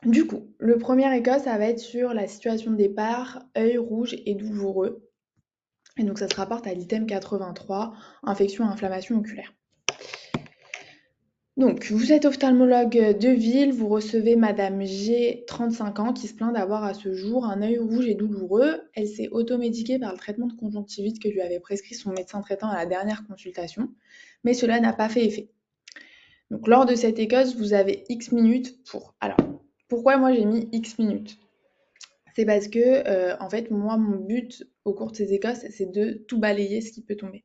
Du coup, le premier écho, ça va être sur la situation de départ, œil rouge et douloureux. Et donc ça se rapporte à l'item 83, infection et inflammation oculaire. Donc, vous êtes ophtalmologue de ville, vous recevez Madame G, 35 ans, qui se plaint d'avoir à ce jour un œil rouge et douloureux. Elle s'est automédiquée par le traitement de conjonctivite que lui avait prescrit son médecin traitant à la dernière consultation, mais cela n'a pas fait effet. Donc, lors de cette écosse, vous avez X minutes pour... Alors, pourquoi moi j'ai mis X minutes? C'est parce que, en fait, moi, mon but au cours de ces écosses, c'est de tout balayer ce qui peut tomber.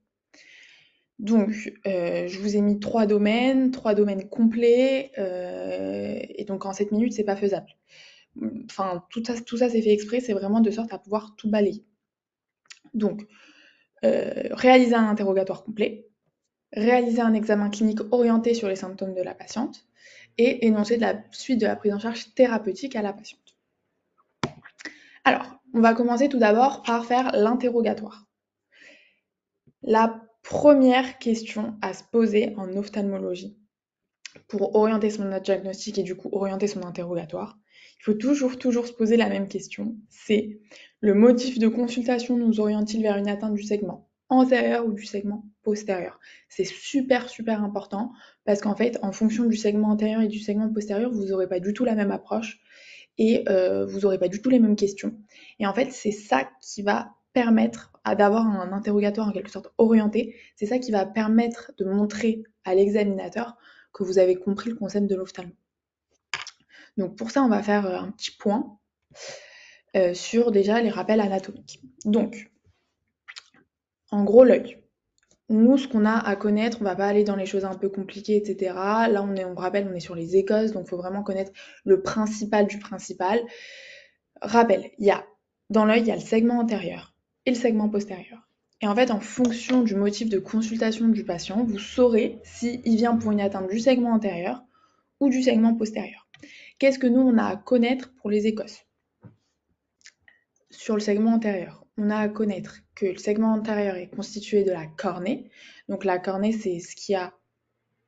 Donc, je vous ai mis trois domaines complets, et donc en 7 minutes, c'est pas faisable. Enfin, tout ça c'est fait exprès, c'est vraiment de sorte à pouvoir tout balayer. Donc, réaliser un interrogatoire complet, réaliser un examen clinique orienté sur les symptômes de la patiente et énoncer de la suite de la prise en charge thérapeutique à la patiente. Alors, on va commencer tout d'abord par faire l'interrogatoire. La première question à se poser en ophtalmologie, pour orienter son diagnostic et du coup orienter son interrogatoire, il faut toujours se poser la même question, c'est le motif de consultation nous oriente-t-il vers une atteinte du segment antérieur ou du segment postérieur? C'est super important parce qu'en fait, en fonction du segment antérieur et du segment postérieur, vous n'aurez pas du tout la même approche et vous n'aurez pas du tout les mêmes questions. Et en fait, c'est ça qui va permettre d'avoir un interrogatoire en quelque sorte orienté, c'est ça qui va permettre de montrer à l'examinateur que vous avez compris le concept de l'ophtalmo. Donc pour ça, on va faire un petit point sur déjà les rappels anatomiques. Donc, en gros, l'œil. Nous, ce qu'on a à connaître, on va pas aller dans les choses un peu compliquées, etc. Là, on rappelle, on est sur les écosses, donc il faut vraiment connaître le principal du principal. Rappel, dans l'œil, il y a le segment antérieur et le segment postérieur. Et en fait, en fonction du motif de consultation du patient, vous saurez s'il vient pour une atteinte du segment antérieur ou du segment postérieur. Qu'est-ce que nous, on a à connaître pour les écosses? Sur le segment antérieur, on a à connaître que le segment antérieur est constitué de la cornée. Donc la cornée, c'est ce qu'il y a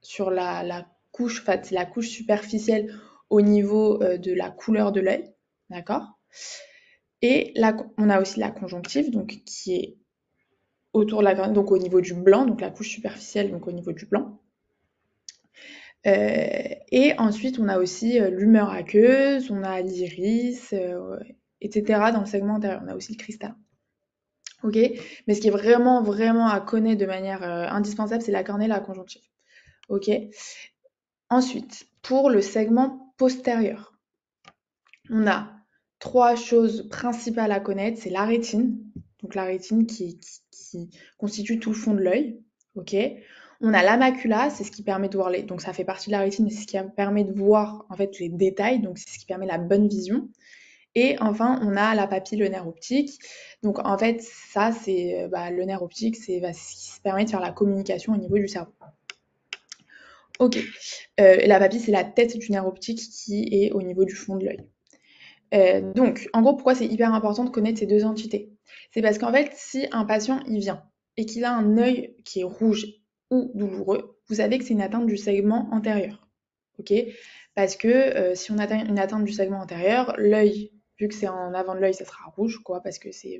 sur la couche, enfin, c'est la couche superficielle au niveau de la couleur de l'œil. D'accord? Et là, on a aussi la conjonctive, donc qui est autour de la cornée, donc au niveau du blanc, donc la couche superficielle, donc au niveau du blanc. Et ensuite, on a aussi l'humeur aqueuse, on a l'iris, etc. dans le segment antérieur. On a aussi le cristal. Ok? Mais ce qui est vraiment à connaître de manière indispensable, c'est la cornée et la conjonctive. Ok? Ensuite, pour le segment postérieur, on a trois choses principales à connaître. C'est la rétine, donc la rétine qui constitue tout le fond de l'œil. Ok? On a la macula, c'est ce qui permet de voir les. Donc ça fait partie de la rétine, c'est ce qui permet de voir en fait les détails, donc c'est ce qui permet la bonne vision. Et enfin, on a la papille, le nerf optique. Donc en fait, ça, c'est le nerf optique, c'est ce qui se permet de faire la communication au niveau du cerveau. Ok. La papille, c'est la tête du nerf optique qui est au niveau du fond de l'œil. Donc, en gros, pourquoi c'est hyper important de connaître ces deux entités? C'est parce qu'en fait, si un patient il vient et qu'il a un œil qui est rouge ou douloureux, vous savez que c'est une atteinte du segment antérieur. Ok? Parce que si on a une atteinte du segment antérieur, l'œil, vu que c'est en avant de l'œil, ça sera rouge, quoi, parce que c'est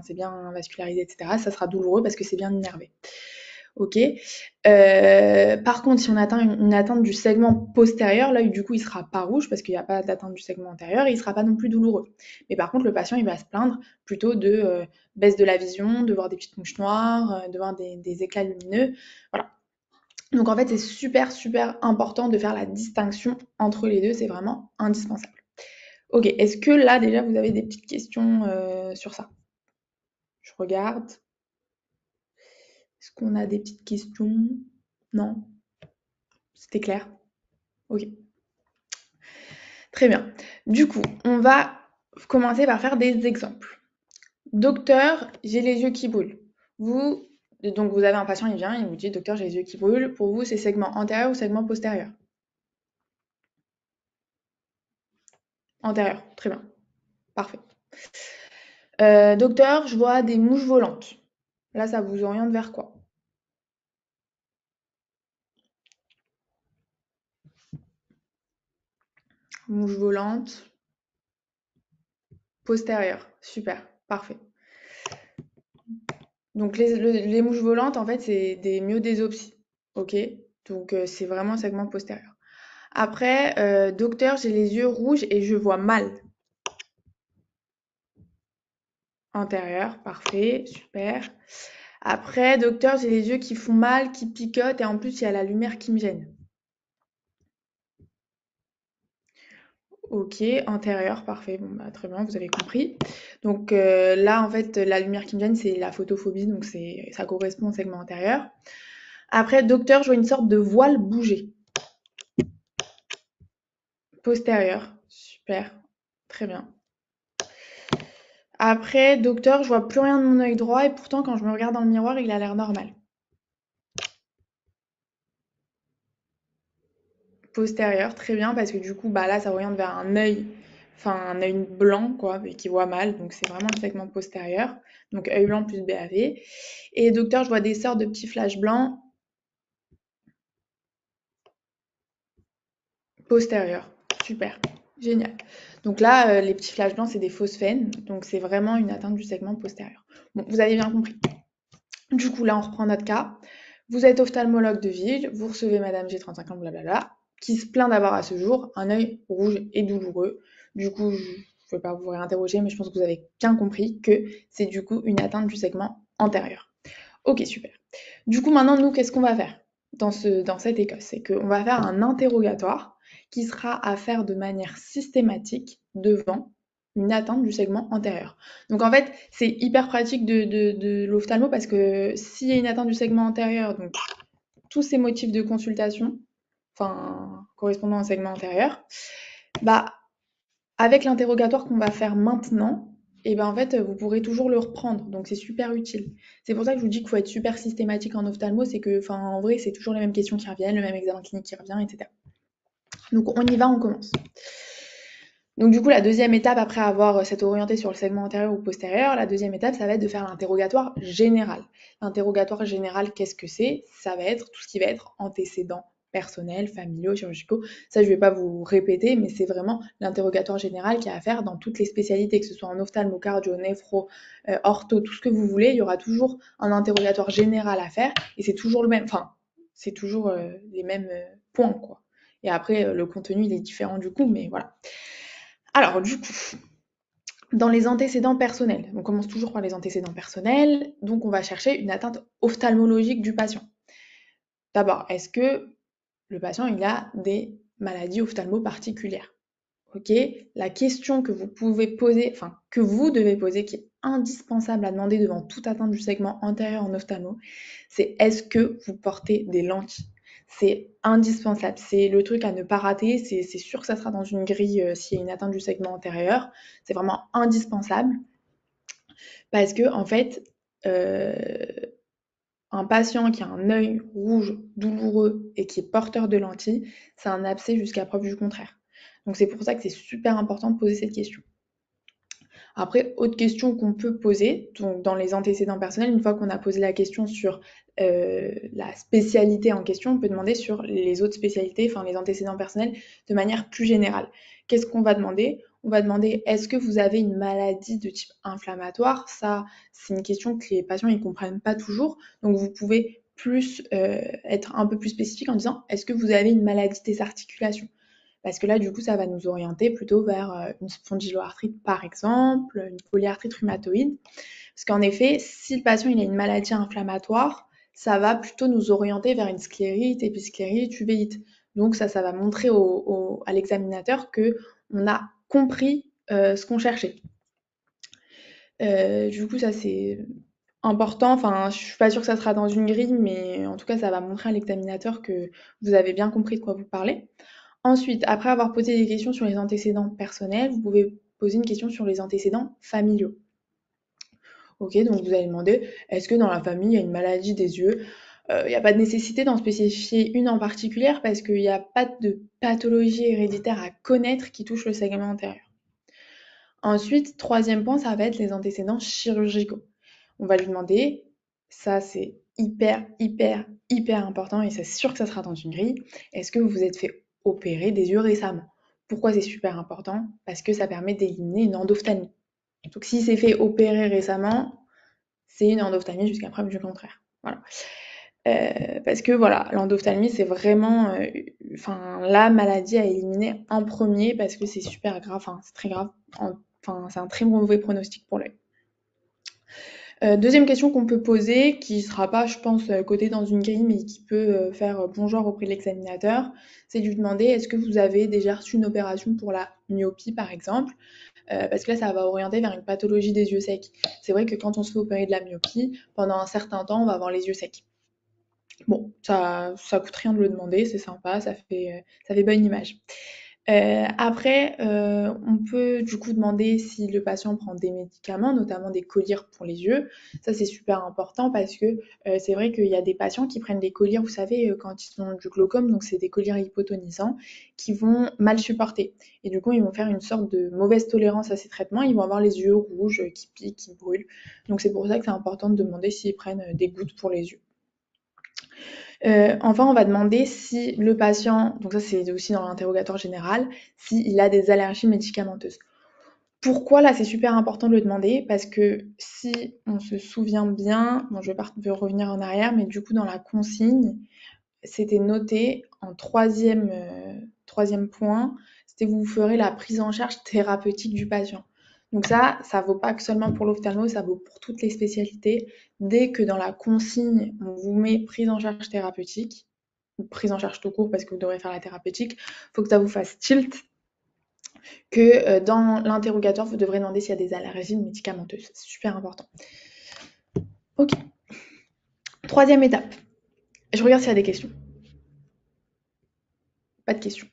c'est bien vascularisé, etc. Ça sera douloureux parce que c'est bien innervé. Ok. Par contre, si on atteint une atteinte du segment postérieur, l'œil du coup il sera pas rouge parce qu'il n'y a pas d'atteinte du segment antérieur et il sera pas non plus douloureux. Mais par contre, le patient il va se plaindre plutôt de baisse de la vision, de voir des petites mouches noires, de voir des éclats lumineux. Voilà. Donc en fait, c'est super important de faire la distinction entre les deux, c'est vraiment indispensable. Ok, est-ce que là déjà vous avez des petites questions sur ça? Je regarde. Est-ce qu'on a des petites questions? Non? C'était clair? Ok. Très bien. Du coup, on va commencer par faire des exemples. Docteur, j'ai les yeux qui brûlent. Donc vous avez un patient, il vient, il vous dit, docteur, j'ai les yeux qui brûlent. Pour vous, c'est segment antérieur ou segment postérieur? Antérieur, très bien. Parfait. Docteur, je vois des mouches volantes. Là, ça vous oriente vers quoi? Mouche volante, postérieure. Super, parfait. Donc les mouches volantes, en fait, c'est des myodésopsies. Ok? Donc c'est vraiment segment postérieur. Après, docteur, j'ai les yeux rouges et je vois mal. Antérieur, parfait, super. Après, docteur, j'ai les yeux qui font mal, qui picotent et en plus, il y a la lumière qui me gêne. Ok, antérieur, parfait. Bon, bah, très bien, vous avez compris. Donc là, en fait, la lumière qui me gêne, c'est la photophobie, donc ça correspond au segment antérieur. Après, docteur, je vois une sorte de voile bouger. Postérieur, super, très bien. Après, docteur, je vois plus rien de mon œil droit et pourtant, quand je me regarde dans le miroir, il a l'air normal. Postérieur, très bien, parce que du coup, bah là, ça oriente vers un œil blanc, quoi, mais qui voit mal, donc c'est vraiment le segment postérieur. Donc œil blanc plus BAV. Et docteur, je vois des sortes de petits flashs blancs postérieurs. Super, génial. Donc là, les petits flashs blancs, c'est des phosphènes, donc c'est vraiment une atteinte du segment postérieur. Bon, vous avez bien compris. Du coup, là, on reprend notre cas. Vous êtes ophtalmologue de ville, vous recevez Madame G, 35 ans, blablabla, qui se plaint d'avoir à ce jour un œil rouge et douloureux. Du coup, je ne vais pas vous réinterroger, mais je pense que vous avez bien compris que c'est du coup une atteinte du segment antérieur. Ok, super. Du coup, maintenant, nous, qu'est-ce qu'on va faire dans cette école? C'est qu'on va faire un interrogatoire qui sera à faire de manière systématique devant une atteinte du segment antérieur. Donc en fait, c'est hyper pratique de l'ophtalmo parce que s'il y a une atteinte du segment antérieur, donc tous ces motifs de consultation, enfin correspondant au segment antérieur, bah avec l'interrogatoire qu'on va faire maintenant, et ben en fait vous pourrez toujours le reprendre, donc c'est super utile. C'est pour ça que je vous dis qu'il faut être super systématique en ophtalmo, c'est que, enfin en vrai c'est toujours les mêmes questions qui reviennent, le même examen clinique qui revient, etc. Donc on y va, on commence. Donc du coup, la deuxième étape, après avoir s'être orienté sur le segment antérieur ou postérieur, la deuxième étape, ça va être de faire l'interrogatoire général. L'interrogatoire général, qu'est-ce que c'est? Ça va être tout ce qui va être antécédents personnels, familiaux, chirurgicaux. Ça, je ne vais pas vous répéter, mais c'est vraiment l'interrogatoire général qu'il y a à faire dans toutes les spécialités, que ce soit en ophtalmo, cardio, néphro, ortho, tout ce que vous voulez. Il y aura toujours un interrogatoire général à faire et c'est toujours le même. Enfin, c'est toujours les mêmes points, quoi. Et après, le contenu, il est différent du coup, mais voilà. Alors, du coup, dans les antécédents personnels, on commence toujours par les antécédents personnels, donc on va chercher une atteinte ophtalmologique du patient. D'abord, est-ce que le patient il a des maladies ophtalmo particulières? Ok, la question que vous pouvez poser, enfin que vous devez poser, qui est indispensable à demander devant toute atteinte du segment antérieur en ophtalmo, c'est est-ce que vous portez des lentilles? C'est indispensable, c'est le truc à ne pas rater, c'est sûr que ça sera dans une grille s'il y a une atteinte du segment antérieur, c'est vraiment indispensable parce que en fait, euh, un patient qui a un œil rouge douloureux et qui est porteur de lentilles, c'est un abcès jusqu'à preuve du contraire. Donc c'est pour ça que c'est super important de poser cette question. Après, autre question qu'on peut poser, donc dans les antécédents personnels, une fois qu'on a posé la question sur la spécialité en question, on peut demander sur les autres spécialités, enfin les antécédents personnels, de manière plus générale. Qu'est-ce qu'on va demander? On va demander est-ce que vous avez une maladie de type inflammatoire? Ça, c'est une question que les patients ne comprennent pas toujours. Donc vous pouvez plus être un peu plus spécifique en disant est-ce que vous avez une maladie des articulations? Parce que là, du coup, ça va nous orienter plutôt vers une spondyloarthrite, par exemple, une polyarthrite rhumatoïde. Parce qu'en effet, si le patient il a une maladie inflammatoire, ça va plutôt nous orienter vers une sclérite, épisclérite, uvéite. Donc ça va montrer à l'examinateur qu'on a compris ce qu'on cherchait. Du coup, ça c'est important. Enfin, je suis pas sûre que ça sera dans une grille, mais en tout cas, ça va montrer à l'examinateur que vous avez bien compris de quoi vous parlez. Ensuite, après avoir posé des questions sur les antécédents personnels, vous pouvez poser une question sur les antécédents familiaux. Ok, donc vous allez demander, est-ce que dans la famille, il y a une maladie des yeux? Il n'y a pas de nécessité d'en spécifier une en particulier parce qu'il n'y a pas de pathologie héréditaire à connaître qui touche le segment antérieur. Ensuite, troisième point, ça va être les antécédents chirurgicaux. On va lui demander, ça c'est hyper important et c'est sûr que ça sera dans une grille, est-ce que vous vous êtes fait opérer des yeux récemment? Pourquoi c'est super important? Parce que ça permet d'éliminer une endophthalmie. Donc s'il s'est fait opérer récemment, c'est une endophthalmie jusqu'à preuve du contraire. Voilà. Parce que voilà, l'endophthalmie, c'est vraiment la maladie à éliminer en premier parce que c'est super grave, c'est très grave, c'est un très mauvais pronostic pour l'œil. Deuxième question qu'on peut poser, qui ne sera pas, je pense, codée dans une grille, mais qui peut faire bon genre auprès de l'examinateur, c'est de lui demander est-ce que vous avez déjà reçu une opération pour la myopie, par exemple, parce que là, ça va orienter vers une pathologie des yeux secs. C'est vrai que quand on se fait opérer de la myopie, pendant un certain temps, on va avoir les yeux secs. Bon, ça coûte rien de le demander, c'est sympa, ça fait bonne image. Après, on peut du coup demander si le patient prend des médicaments, notamment des collyres pour les yeux. Ça, c'est super important parce que c'est vrai qu'il y a des patients qui prennent des collyres, vous savez, quand ils ont du glaucome, donc c'est des collyres hypotonisants, qui vont mal supporter. Et du coup, ils vont faire une sorte de mauvaise tolérance à ces traitements. Ils vont avoir les yeux rouges, qui piquent, qui brûlent. Donc c'est pour ça que c'est important de demander s'ils prennent des gouttes pour les yeux. Enfin, on va demander si le patient, donc ça c'est aussi dans l'interrogatoire général, s'il a des allergies médicamenteuses. Pourquoi là c'est super important de le demander? Parce que si on se souvient bien, bon je vais revenir en arrière, mais du coup dans la consigne, c'était noté en troisième point, c'était vous ferez la prise en charge thérapeutique du patient. Donc ça vaut pas que seulement pour l'ophtalmo, ça vaut pour toutes les spécialités. Dès que dans la consigne, on vous met prise en charge thérapeutique, ou prise en charge tout court parce que vous devrez faire la thérapeutique, il faut que ça vous fasse tilt, que dans l'interrogatoire, vous devrez demander s'il y a des allergies médicamenteuses. C'est super important. Ok. Troisième étape. Je regarde s'il y a des questions. Pas de questions.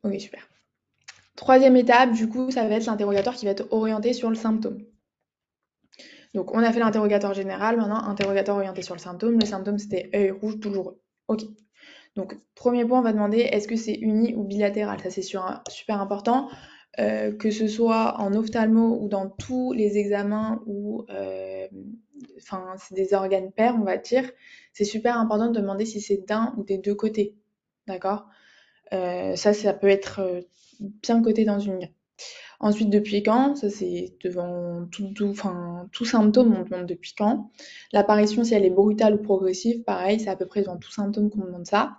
Ok, super. Troisième étape, du coup, ça va être l'interrogatoire qui va être orienté sur le symptôme. Donc, on a fait l'interrogatoire général, maintenant, interrogatoire orienté sur le symptôme. Le symptôme, c'était œil rouge douloureux. Ok. Donc, premier point, on va demander est-ce que c'est uni ou bilatéral? Ça, c'est super important. Que ce soit en ophtalmo ou dans tous les examens où c'est des organes pairs, on va dire, c'est super important de demander si c'est d'un ou des deux côtés. D'accord? Ça peut être bien coté dans une grille. Ensuite, depuis quand? Ça, c'est devant tout symptôme, on demande depuis quand. L'apparition, si elle est brutale ou progressive, pareil, c'est à peu près devant tout symptôme qu'on demande ça.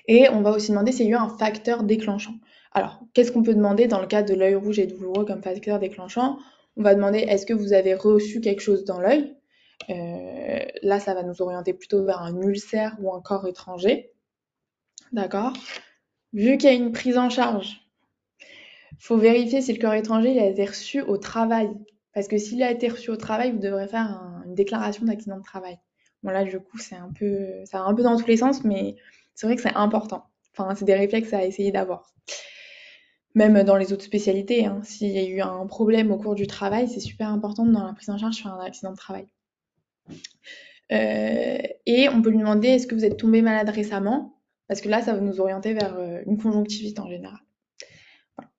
Et on va aussi demander s'il y a eu un facteur déclenchant. Alors, qu'est-ce qu'on peut demander dans le cas de l'œil rouge et douloureux comme facteur déclenchant? On va demander est-ce que vous avez reçu quelque chose dans l'œil? Là, ça va nous orienter plutôt vers un ulcère ou un corps étranger. D'accord? Vu qu'il y a une prise en charge, il faut vérifier si le corps étranger il a été reçu au travail. Parce que s'il a été reçu au travail, vous devrez faire une déclaration d'accident de travail. Bon là, du coup, ça va un peu dans tous les sens, mais c'est vrai que c'est important. Enfin, c'est des réflexes à essayer d'avoir. Même dans les autres spécialités, hein, s'il y a eu un problème au cours du travail, c'est super important dans la prise en charge sur un accident de travail. Et on peut lui demander est-ce que vous êtes tombé malade récemment? Parce que là, ça va nous orienter vers une conjonctivite en général. Voilà.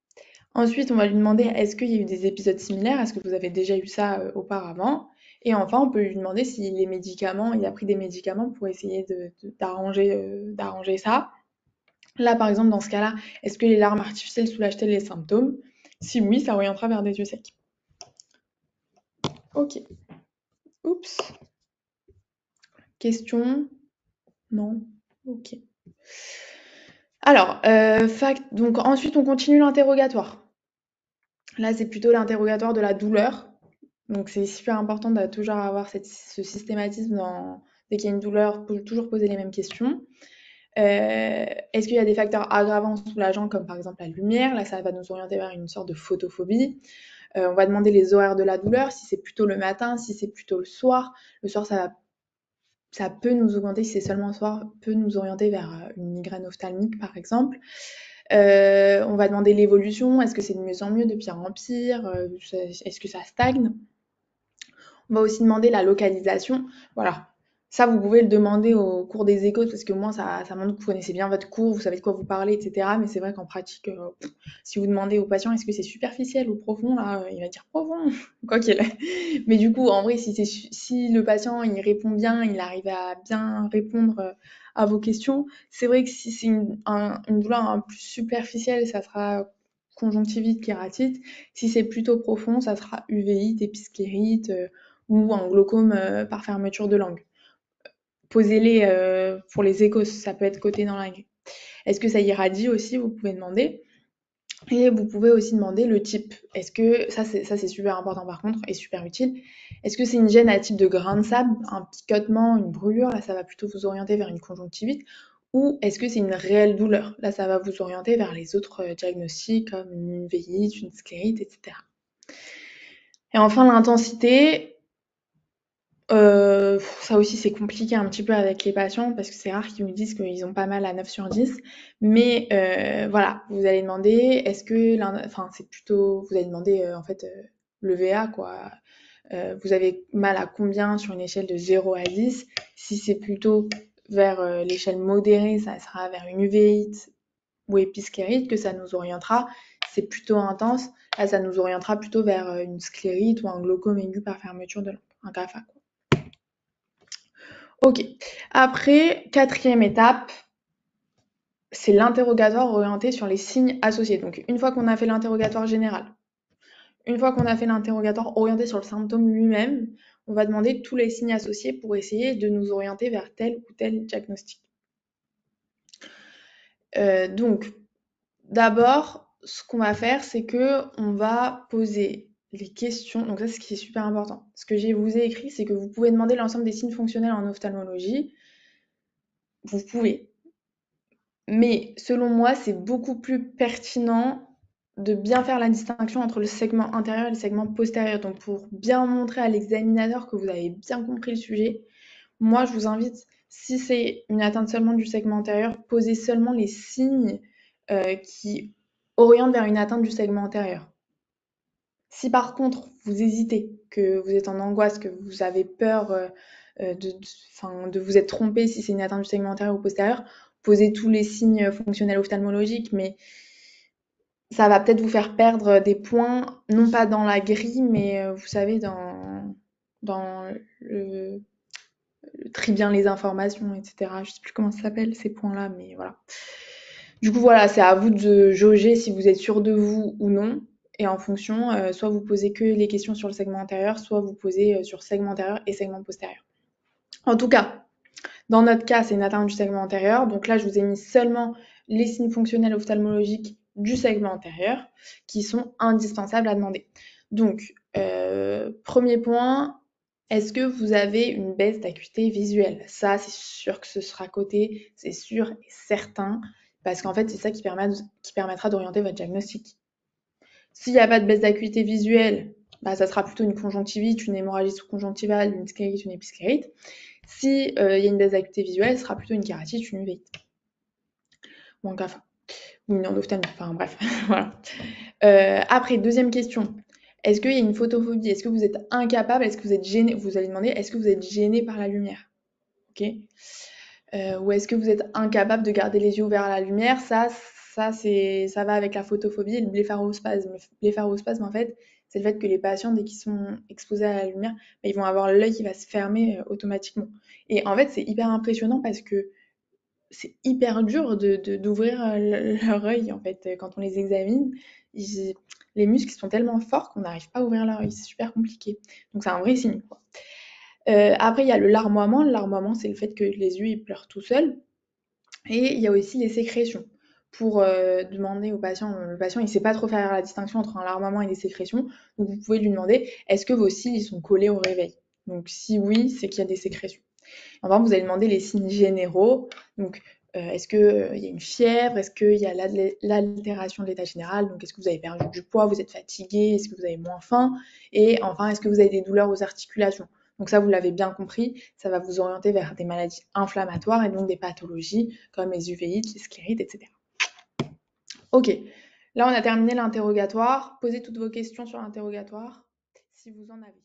Ensuite, on va lui demander est-ce qu'il y a eu des épisodes similaires? Est-ce que vous avez déjà eu ça auparavant? Et enfin, on peut lui demander si il a pris des médicaments pour essayer d'arranger ça. Là, par exemple, dans ce cas-là, est-ce que les larmes artificielles soulagent-elles les symptômes? Si oui, ça orientera vers des yeux secs. Ok. Oups. Question? Non? Ok. Alors, donc ensuite, on continue l'interrogatoire. Là, c'est plutôt l'interrogatoire de la douleur. Donc, c'est super important de toujours avoir ce systématisme dès qu'il y a une douleur, toujours poser les mêmes questions. Est-ce qu'il y a des facteurs aggravants soulageants comme par exemple la lumière? Là, ça va nous orienter vers une sorte de photophobie. On va demander les horaires de la douleur, si c'est plutôt le matin, si c'est plutôt le soir. Le soir, ça peut nous augmenter, si c'est seulement le soir, peut nous orienter vers une migraine ophtalmique par exemple. On va demander l'évolution, est-ce que c'est de mieux en mieux, de pire en pire? Est-ce que ça stagne? On va aussi demander la localisation. Voilà. Ça, vous pouvez le demander au cours des échos parce que moi, ça montre que vous connaissez bien votre cours, vous savez de quoi vous parlez, etc. Mais c'est vrai qu'en pratique, si vous demandez au patient est-ce que c'est superficiel ou profond, là, il va dire profond, quoi qu'il est. Mais du coup, en vrai, si le patient il répond bien, il arrive à bien répondre à vos questions. C'est vrai que si c'est une douleur un peu plus superficielle, ça sera conjonctivite, kératite. Si c'est plutôt profond, ça sera uvéite, épisclérite ou un glaucome par fermeture de langue. Posez-les pour les échos, ça peut être coté dans la langue. Est-ce que ça irradie aussi? Vous pouvez demander. Et vous pouvez aussi demander le type. Est-ce que, ça c'est super important par contre et super utile, est-ce que c'est une gêne à type de grain de sable, un picotement, une brûlure? Là, ça va plutôt vous orienter vers une conjonctivite. Ou est-ce que c'est une réelle douleur? Là, ça va vous orienter vers les autres diagnostics comme une uvéite, une sclérite, etc. Et enfin, l'intensité, ça aussi, c'est compliqué un petit peu avec les patients parce que c'est rare qu'ils nous disent qu'ils ont pas mal à 9 sur 10. Mais voilà, vous allez demander, est-ce que enfin, c'est plutôt, vous allez demander en fait le VA, quoi. Vous avez mal à combien sur une échelle de 0 à 10? Si c'est plutôt vers l'échelle modérée, ça sera vers une uvéite ou épisclérite que ça nous orientera. C'est plutôt intense, là, ça nous orientera plutôt vers une sclérite ou un glaucome aigu par fermeture de langue, un CAFA, quoi. Ok. Après, quatrième étape, c'est l'interrogatoire orienté sur les signes associés. Donc, une fois qu'on a fait l'interrogatoire général, une fois qu'on a fait l'interrogatoire orienté sur le symptôme lui-même, on va demander tous les signes associés pour essayer de nous orienter vers tel ou tel diagnostic. Donc, d'abord, ce qu'on va faire, c'est que on va poser les questions. Donc ça, c'est ce qui est super important. Ce que je vous ai écrit, c'est que vous pouvez demander l'ensemble des signes fonctionnels en ophtalmologie. Vous pouvez. Mais selon moi, c'est beaucoup plus pertinent de bien faire la distinction entre le segment intérieur et le segment postérieur. Donc pour bien montrer à l'examinateur que vous avez bien compris le sujet, moi je vous invite, si c'est une atteinte seulement du segment antérieur, posez seulement les signes qui orientent vers une atteinte du segment antérieur. Si par contre vous hésitez, que vous êtes en angoisse, que vous avez peur de vous être trompé si c'est une atteinte du segment antérieur ou postérieur, posez tous les signes fonctionnels ophtalmologiques, mais ça va peut-être vous faire perdre des points, non pas dans la grille, mais vous savez, dans le tri bien les informations, etc. Je sais plus comment ça s'appelle ces points-là, mais voilà. Du coup, voilà, c'est à vous de jauger si vous êtes sûr de vous ou non. Et en fonction, soit vous posez que les questions sur le segment antérieur, soit vous posez sur segment antérieur et segment postérieur. En tout cas, dans notre cas, c'est une atteinte du segment antérieur. Donc là, je vous ai mis seulement les signes fonctionnels ophtalmologiques du segment antérieur qui sont indispensables à demander. Donc, premier point, est-ce que vous avez une baisse d'acuité visuelle? Ça, c'est sûr que ce sera coté, c'est sûr et certain, parce qu'en fait, c'est ça qui permettra d'orienter votre diagnostic. S'il n'y a pas de baisse d'acuité visuelle, bah, ça sera plutôt une conjonctivite, une hémorragie sous-conjonctivale, une sclérite, une épisclérite. Si y a une baisse d'acuité visuelle, ce sera plutôt une kératite, une uvéite. Ou un CAFA. Ou une endophtalmie. Enfin bref, voilà. Après, deuxième question. Est-ce qu'il y a une photophobie? Est-ce que vous êtes incapable? Est-ce que vous êtes gêné? Vous allez demander, est-ce que vous êtes gêné par la lumière? Ok. Ou est-ce que vous êtes incapable de garder les yeux ouverts à la lumière? Ça va avec la photophobie et le blépharospasme. Le blépharospasme, en fait, c'est le fait que les patients, dès qu'ils sont exposés à la lumière, bah, ils vont avoir l'œil qui va se fermer automatiquement. Et en fait, c'est hyper impressionnant parce que c'est hyper dur d'ouvrir leur œil, en fait. Quand on les examine, les muscles sont tellement forts qu'on n'arrive pas à ouvrir leur œil. C'est super compliqué. Donc, c'est un vrai signe, quoi. Après, il y a le larmoiement. Le larmoiement, c'est le fait que les yeux ils pleurent tout seuls. Et il y a aussi les sécrétions. Pour demander au patient, le patient il ne sait pas trop faire la distinction entre un larmoiement et des sécrétions, donc vous pouvez lui demander est-ce que vos cils ils sont collés au réveil? Donc si oui, c'est qu'il y a des sécrétions. Enfin, vous allez demander les signes généraux, donc est-ce qu'il y a une fièvre? Est-ce qu'il y a l'altération de l'état général? Donc est-ce que vous avez perdu du poids? Vous êtes fatigué? Est-ce que vous avez moins faim? Et enfin, est-ce que vous avez des douleurs aux articulations? Donc ça, vous l'avez bien compris, ça va vous orienter vers des maladies inflammatoires et donc des pathologies comme les uvéites, les sclérites, etc. Ok, là on a terminé l'interrogatoire. Posez toutes vos questions sur l'interrogatoire si vous en avez.